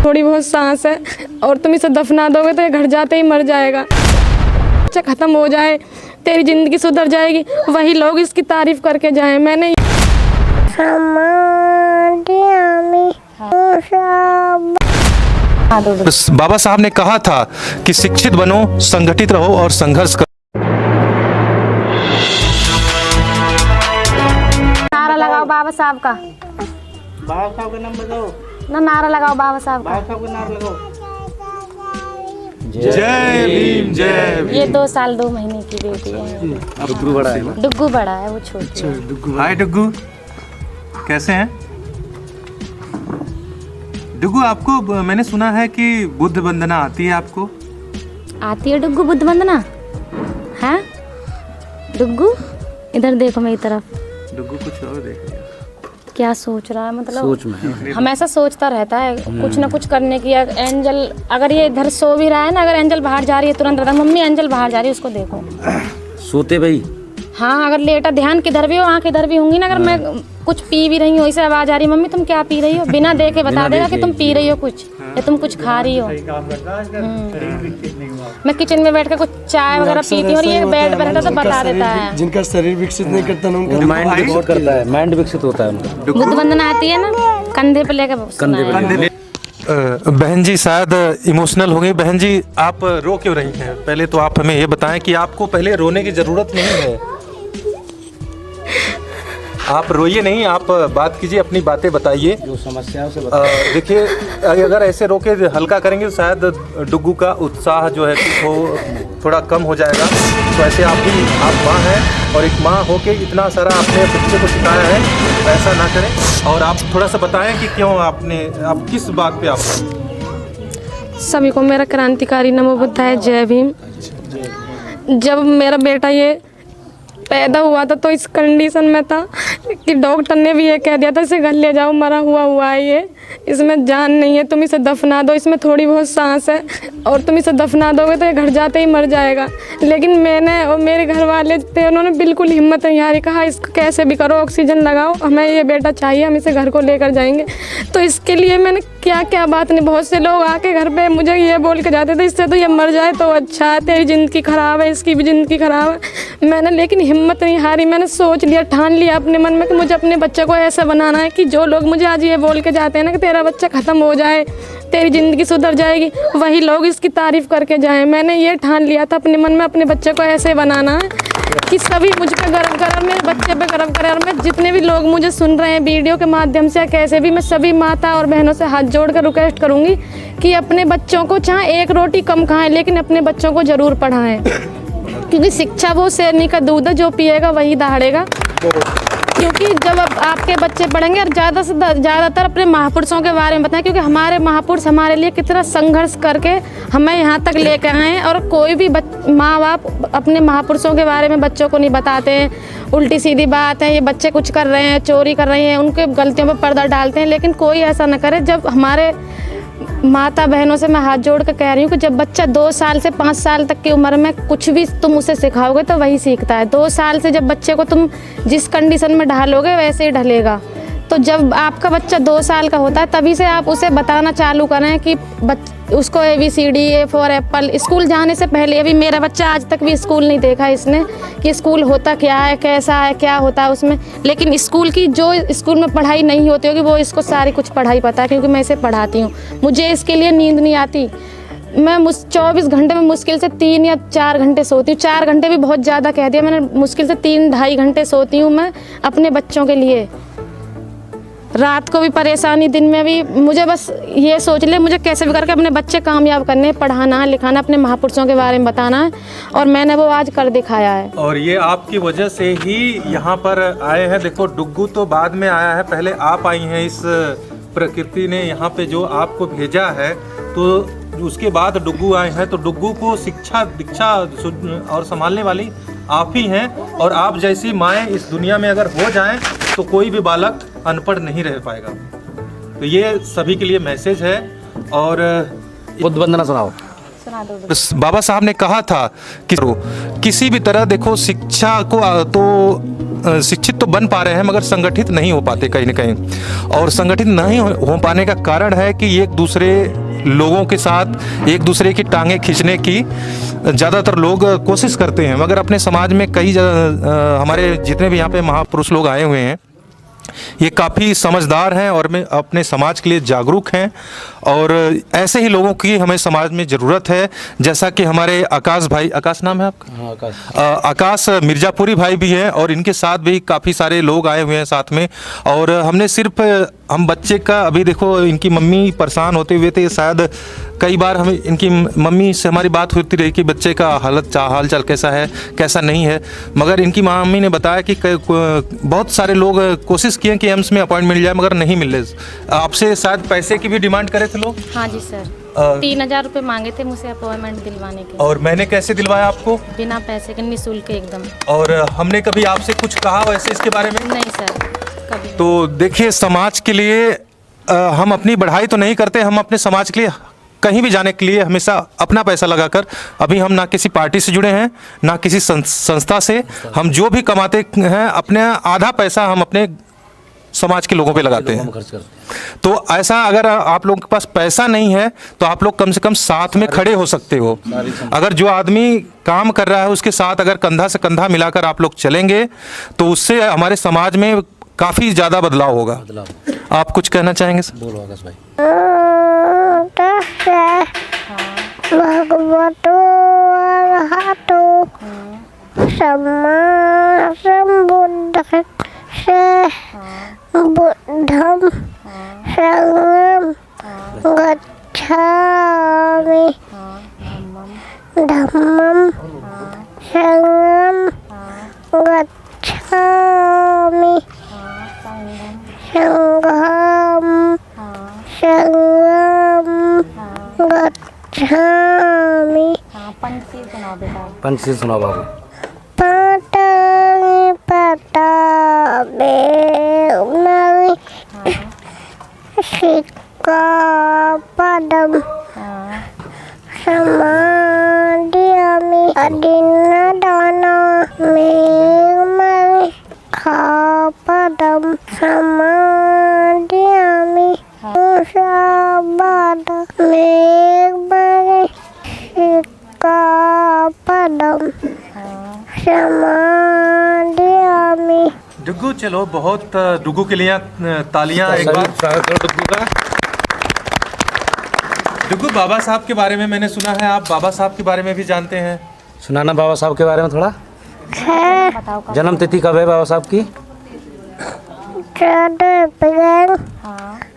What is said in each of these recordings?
थोड़ी बहुत सांस है और तुम इसे दफना दोगे तो ये घर जाते ही मर जाएगा। बच्चा ख़त्म हो जाए, तेरी ज़िंदगी सुधर जाएगी, वही लोग इसकी तारीफ़ करके जाएं। मैंने बाबा साहब ने कहा था कि शिक्षित बनो, संगठित रहो और संघर्ष करो। नारा लगाओ बाबा साहब का। बाबा साहब का नाम बताओ ना, नारा लगाओ बाबा साहब का। बाबा साहब का नाम लगाओ। जय भीम जय भीम। ये 2 साल 2 महीने की बेटी है। डुग्गू बड़ा है ना? डुग्गू बड़ा है, वो छोटी है। हाय डुग्गू, कैसे हैं? डुग्गू, आपको मैंने सुना है कि बुद्ध वंदना आती है आपको? आती है डुग्गू बुद्ध वंदना? है डुग्गू, इधर देखो मेरी तरफ। डुग्गू कुछ और देख लिया। क्या सोच रहा है? मतलब हमेशा सोचता रहता है कुछ ना कुछ करने की। एंजल अगर ये इधर सो भी रहा है ना, अगर एंजल बाहर जा रही है तुरंत रहता है, मम्मी एंजल बाहर जा रही है, उसको देखो। सोते भाई? हाँ, अगर लेटा ध्यान किधर भी हो, आँख इधर भी होंगी ना। अगर मैं कुछ पी भी रही हूँ, इसे आवाज आ रही मम्मी तुम क्या पी रही हो, बिना देखे बता देगा कि तुम पी रही हो कुछ या तुम कुछ खा रही हो। मैं किचन में बैठ कर कुछ चाय वगैरह पीती हूँ और ये बेड पर रहता तो बता देता है। जिनका शरीर विकसित नहीं करता ना, उनका माइंड विकसित करता है, माइंड विकसित होता है उनका। बुद्ध वंदना आती है ना, कंधे पे लेकर कंधे पे। बहन जी शायद इमोशनल हो गई। बहन जी, आप रो क्यों रही हैं? पहले तो आप हमें ये बताएं कि आपको पहले रोने की ज़रूरत नहीं है। आप रोइए नहीं, आप बात कीजिए, अपनी बातें बताइए, जो समस्या से देखिए अगर ऐसे रोके हल्का करेंगे तो शायद डुग्गू का उत्साह जो है वो थोड़ा कम हो जाएगा। तो ऐसे आप माँ हैं और एक माँ होके इतना सारा अपने बच्चे को सिखाया है, ऐसा ना करें। और आप थोड़ा सा बताएं कि क्यों आप किस बात पे आप। सभी को मेरा क्रांतिकारी नमो बुद्धाय जय भीम। जब मेरा बेटा ये पैदा हुआ था तो इस कंडीशन में था कि डॉक्टर ने भी ये कह दिया था इसे घर ले जाओ, मरा हुआ है ये, इसमें जान नहीं है, तुम इसे दफना दो, इसमें थोड़ी बहुत सांस है और तुम इसे दफना दोगे तो ये घर जाते ही मर जाएगा। लेकिन मैंने और मेरे घर वाले थे, उन्होंने बिल्कुल हिम्मत नहीं हारी, कहा इसको कैसे भी करो ऑक्सीजन लगाओ, हमें ये बेटा चाहिए, हम इसे घर को लेकर जाएंगे। तो इसके लिए मैंने क्या क्या बात नहीं, बहुत से लोग आके घर पे मुझे ये बोल के जाते थे इससे तो ये मर जाए तो अच्छा है, तेरी ज़िंदगी ख़राब है, इसकी भी ज़िंदगी ख़राब है। मैंने लेकिन हिम्मत नहीं हारी, मैंने सोच लिया, ठान लिया अपने मन में कि मुझे अपने बच्चे को ऐसा बनाना है कि जो लोग मुझे आज ये बोल के जाते हैं ना कि तेरा बच्चा ख़त्म हो जाए, तेरी ज़िंदगी सुधर जाएगी, वही लोग इसकी तारीफ़ करके जाएं। मैंने ये ठान लिया था अपने मन में, अपने बच्चे को ऐसे बनाना है कि सभी मुझ पे गर्व करें, मेरे बच्चे पे गर्व करें। और मैं जितने भी लोग मुझे सुन रहे हैं वीडियो के माध्यम से या कैसे भी, मैं सभी माता और बहनों से हाथ जोड़ कर रिक्वेस्ट करूँगी कि अपने बच्चों को चाहे एक रोटी कम खाएं लेकिन अपने बच्चों को ज़रूर पढ़ाएं, क्योंकि शिक्षा वो शेरनी का दूध है, जो पिएगा वही दहाड़ेगा। क्योंकि जब आपके बच्चे पढ़ेंगे और ज़्यादा से ज़्यादातर अपने महापुरुषों के बारे में बताएं, क्योंकि हमारे महापुरुष हमारे लिए कितना संघर्ष करके हमें यहाँ तक लेकर आए हैं। और कोई भी माँ बाप अपने महापुरुषों के बारे में बच्चों को नहीं बताते हैं। उल्टी सीधी बात है, ये बच्चे कुछ कर रहे हैं, चोरी कर रहे हैं, उनके गलतियों पर पर्दा डालते हैं, लेकिन कोई ऐसा न करे। जब हमारे माता बहनों से मैं हाथ जोड़ कर कह रही हूँ कि जब बच्चा 2 साल से 5 साल तक की उम्र में कुछ भी तुम उसे सिखाओगे तो वही सीखता है। 2 साल से जब बच्चे को तुम जिस कंडीशन में ढालोगे वैसे ही ढलेगा। तो जब आपका बच्चा 2 साल का होता है तभी से आप उसे बताना चालू करें कि उसको ABCD, A for Apple. School जाने से पहले, अभी मेरा बच्चा आज तक भी स्कूल नहीं देखा इसने कि स्कूल होता क्या है, कैसा है, क्या होता है उसमें। लेकिन स्कूल की जो स्कूल में पढ़ाई नहीं होती होगी वो इसको सारी कुछ पढ़ाई पता है, क्योंकि मैं इसे पढ़ाती हूँ। मुझे इसके लिए नींद नहीं आती, मैं 24 घंटे में मुश्किल से 3 या 4 घंटे सोती हूँ। 4 घंटे भी बहुत ज़्यादा कह दिया मैंने, मुश्किल से 3-2.5 घंटे सोती हूँ मैं अपने बच्चों के लिए। रात को भी परेशानी, दिन में भी। मुझे बस ये सोच ले मुझे कैसे भी करके अपने बच्चे कामयाब करने, पढ़ाना लिखाना, अपने महापुरुषों के बारे में बताना है, और मैंने वो आज कर दिखाया है। और ये आपकी वजह से ही यहाँ पर आए हैं। देखो डुग्गू तो बाद में आया है, पहले आप आई हैं। इस प्रकृति ने यहाँ पे जो आपको भेजा है तो उसके बाद डुग्गू आए हैं। तो डुग्गू को शिक्षा दीक्षा और संभालने वाली आप ही हैं। और आप जैसी माएँ इस दुनिया में अगर हो जाएं तो कोई भी बालक अनपढ़ नहीं रह पाएगा। तो ये सभी के लिए मैसेज है। और बुद्ध वंदना सुनाओ। बाबा साहब ने कहा था कि किसी भी तरह देखो शिक्षा को तो शिक्षित तो बन पा रहे हैं मगर संगठित नहीं हो पाते कहीं ना कहीं। और संगठित नहीं हो पाने का कारण है कि एक दूसरे लोगों के साथ एक दूसरे की टांगें खींचने की ज़्यादातर लोग कोशिश करते हैं। मगर अपने समाज में कई हमारे जितने भी यहाँ पे महापुरुष लोग आए हुए हैं ये काफ़ी समझदार हैं और में अपने समाज के लिए जागरूक हैं और ऐसे ही लोगों की हमें समाज में ज़रूरत है। जैसा कि हमारे आकाश भाई, आकाश नाम है आपका? हाँ, आकाश। आकाश मिर्ज़ापुरी भाई भी हैं और इनके साथ भी काफ़ी सारे लोग आए हुए हैं साथ में। और हमने सिर्फ हम बच्चे का अभी देखो इनकी मम्मी परेशान होते हुए थे, शायद कई बार हमें इनकी मम्मी से हमारी बात होती रही कि बच्चे का हाल चाल कैसा है कैसा नहीं है। मगर इनकी मम्मी ने बताया कि बहुत सारे लोग कोशिश किए कि एम्स में अपॉइंटमेंट मिल जाए मगर नहीं मिल रहे। आपसे शायद पैसे की भी डिमांड करे थे लोग? हाँ जी सर, 3000 रुपये मांगे थे मुझसे अपॉइंटमेंट दिलवाने के। और मैंने कैसे दिलवाया आपको? बिना पैसे के, निःशुल्क एकदम। और हमने कभी आपसे कुछ कहा वैसे इसके बारे में? नहीं सर, कभी। तो देखिए समाज के लिए हम अपनी बढ़ाई तो नहीं करते, हम अपने समाज के लिए कहीं भी जाने के लिए हमेशा अपना पैसा लगाकर, अभी हम ना किसी पार्टी से जुड़े हैं ना किसी संस्था से, हम जो भी कमाते हैं अपने आधा पैसा हम अपने समाज के लोगों पे लगाते हैं। तो ऐसा अगर आप लोगों के पास पैसा नहीं है तो आप लोग कम से कम साथ में खड़े हो सकते हो। अगर जो आदमी काम कर रहा है उसके साथ अगर कंधा से कंधा मिलाकर आप लोग चलेंगे तो उससे हमारे समाज में काफ़ी ज़्यादा बदलाव होगा। आप कुछ कहना चाहेंगे सर? बोलो आकाश भाई। भगवतो अरहतो सम्मा सम्बुद्धस्स बुद्धं शरणं गच्छामि धम्मं शरणं गच्छामि संघं शरणं गच्छामि। पंचशील सुनाओ बेटा। पंचशील सुनाओ बाबू। पातानि पताबे नरि सिक्खापदं समादियामि अदिन्नदाना मेघमरि खापदं समादियामि मुसावाद मेघमरि सिक्खापदं समादियामि। डुग्गू चलो, बहुत डुग्गू के लिए तालियां एक बार। डुग्गू का। डुग्गू बाबा साहब के बारे में मैंने सुना है, आप बाबा साहब के बारे में भी जानते हैं? सुनाना बाबा साहब के बारे में थोड़ा। जन्म तिथि कब है बाबा साहब की? 14 अप्रैल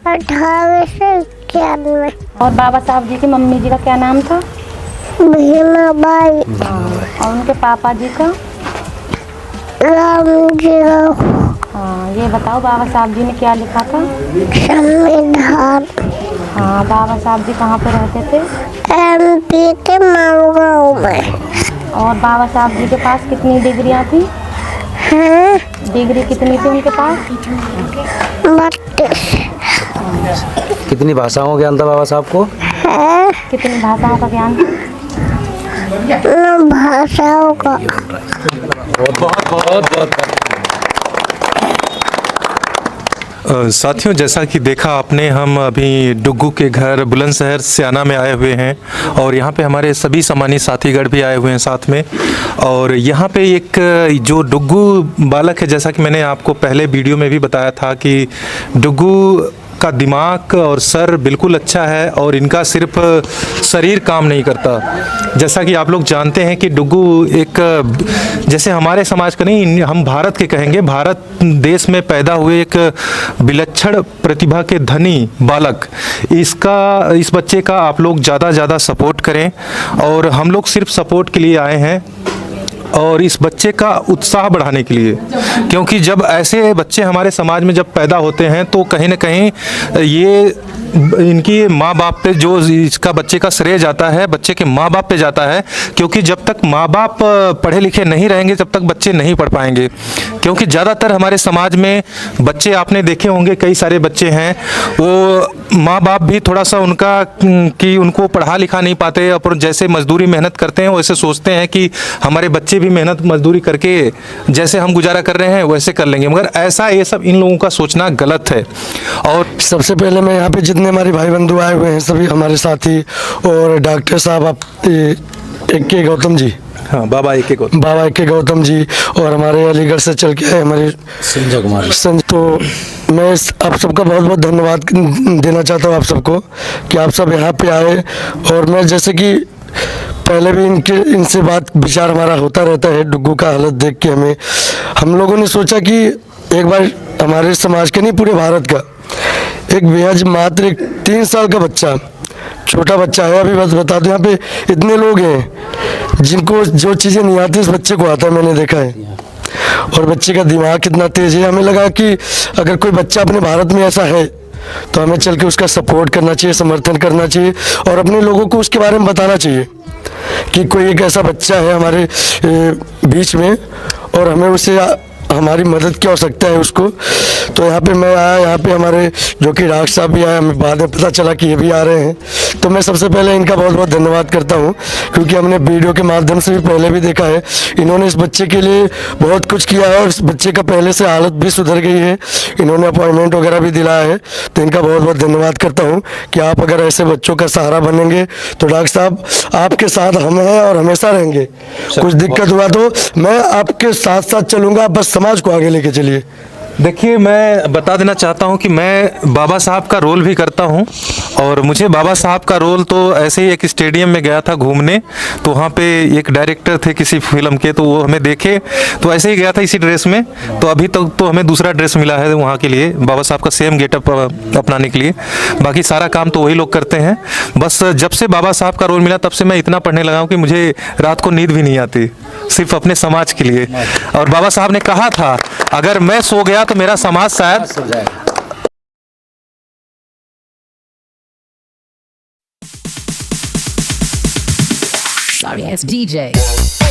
1891। और बाबा साहब जी की मम्मी जी का क्या नाम था? भीमाबाई। और उनके पापा जी का? रामजीराव। हाँ, ये बताओ बाबा साहब जी ने क्या लिखा था? संविधान। हाँ, बाबा साहब जी कहाँ पे रहते थे? MP के मालगांव में। और बाबा साहब जी के पास कितनी डिग्रियाँ थी? हैं? डिग्री कितनी थी उनके पास? 32। कितनी भाषाओं का ज्ञान था बाबा साहब को? है? कितनी भाषाओं का ज्ञान था? भाषाओं का। साथियों, जैसा कि देखा आपने, हम अभी डुग्गू के घर बुलंदशहर स्याना में आए हुए हैं और यहाँ पे हमारे सभी सम्मानित साथीगण भी आए हुए हैं साथ में। और यहाँ पे एक जो डुग्गू बालक है, जैसा कि मैंने आपको पहले वीडियो में भी बताया था कि डुग्गू का दिमाग और सर बिल्कुल अच्छा है और इनका सिर्फ शरीर काम नहीं करता। जैसा कि आप लोग जानते हैं कि डुग्गू एक, जैसे हमारे समाज का नहीं, हम भारत के कहेंगे, भारत देश में पैदा हुए एक विलक्षण प्रतिभा के धनी बालक। इस बच्चे का आप लोग ज़्यादा सपोर्ट करें और हम लोग सिर्फ सपोर्ट के लिए आए हैं और इस बच्चे का उत्साह बढ़ाने के लिए, क्योंकि जब ऐसे बच्चे हमारे समाज में जब पैदा होते हैं तो कहीं ना कहीं ये इनकी माँ बाप पे जो इसका बच्चे का श्रेय जाता है, बच्चे के माँ बाप पे जाता है, क्योंकि जब तक माँ बाप पढ़े लिखे नहीं रहेंगे तब तक बच्चे नहीं पढ़ पाएंगे। क्योंकि ज़्यादातर हमारे समाज में बच्चे आपने देखे होंगे, कई सारे बच्चे हैं वो माँ बाप भी थोड़ा सा उनका कि उनको पढ़ा लिखा नहीं पाते, और जैसे मजदूरी मेहनत करते हैं वैसे सोचते हैं कि हमारे बच्चे भी मेहनत मजदूरी करके जैसे हम गुजारा कर रहे हैं वैसे कर लेंगे, मगर ऐसा ये सब इन लोगों का सोचना गलत है। और सबसे पहले मैं यहाँ पे जितने हमारे भाई बंधु आए हुए हैं सभी हमारे साथी और डॉक्टर साहब आप एक के गौतम जी, हाँ बाबा एक एक बाबा एक के गौतम जी, और हमारे अलीगढ़ से चल के आए हमारे संजय कुमार। तो मैं आप सबका बहुत बहुत धन्यवाद देना चाहता हूँ आप सबको कि आप सब यहाँ पे आए। और मैं जैसे कि पहले भी इनसे बात विचार हमारा होता रहता है, डुग्गू का हालत देख के हम लोगों ने सोचा कि एक बार हमारे समाज के नहीं पूरे भारत का एक बेहद मात्र 3 साल का बच्चा, छोटा बच्चा है, अभी बस बता दूं यहाँ पे इतने लोग हैं जिनको जो चीज़ें नहीं आती उस बच्चे को आता है, मैंने देखा है। और बच्चे का दिमाग कितना तेज है, हमें लगा कि अगर कोई बच्चा अपने भारत में ऐसा है तो हमें चल के उसका सपोर्ट करना चाहिए, समर्थन करना चाहिए और अपने लोगों को उसके बारे में बताना चाहिए कि कोई एक ऐसा बच्चा है हमारे बीच में और हमें उसे हमारी मदद की आवश्यकता है उसको। तो यहाँ पे मैं आया, यहाँ पे हमारे जो कि डॉक्टर साहब भी आए, हमें बाद में पता चला कि ये भी आ रहे हैं, तो मैं सबसे पहले इनका बहुत बहुत धन्यवाद करता हूँ क्योंकि हमने वीडियो के माध्यम से भी पहले भी देखा है, इन्होंने इस बच्चे के लिए बहुत कुछ किया है और इस बच्चे का पहले से हालत भी सुधर गई है, इन्होंने अपॉइंटमेंट वगैरह भी दिलाया है। तो इनका बहुत बहुत धन्यवाद करता हूँ कि आप अगर ऐसे बच्चों का सहारा बनेंगे तो डॉक्टर साहब आपके साथ हम हैं और हमेशा रहेंगे। कुछ दिक्कत हुआ तो मैं आपके साथ साथ चलूँगा, बस समाज को आगे लेके चलिए। देखिए, मैं बता देना चाहता हूं कि मैं बाबा साहब का रोल भी करता हूं और मुझे बाबा साहब का रोल तो ऐसे ही एक स्टेडियम में गया था घूमने, तो वहाँ पे एक डायरेक्टर थे किसी फिल्म के, तो वो हमें देखे तो ऐसे ही गया था इसी ड्रेस में, तो अभी तक तो हमें दूसरा ड्रेस मिला है वहाँ के लिए, बाबा साहब का सेम गेटअप अपनाने के लिए। बाकी सारा काम तो वही लोग करते हैं। बस जब से बाबा साहब का रोल मिला तब से मैं इतना पढ़ने लगा हूँ कि मुझे रात को नींद भी नहीं आती, सिर्फ अपने समाज के लिए। और बाबा साहब ने कहा था अगर मैं सो गया तो मेरा समाज शायद सो जाए। Sorry, it's DJ.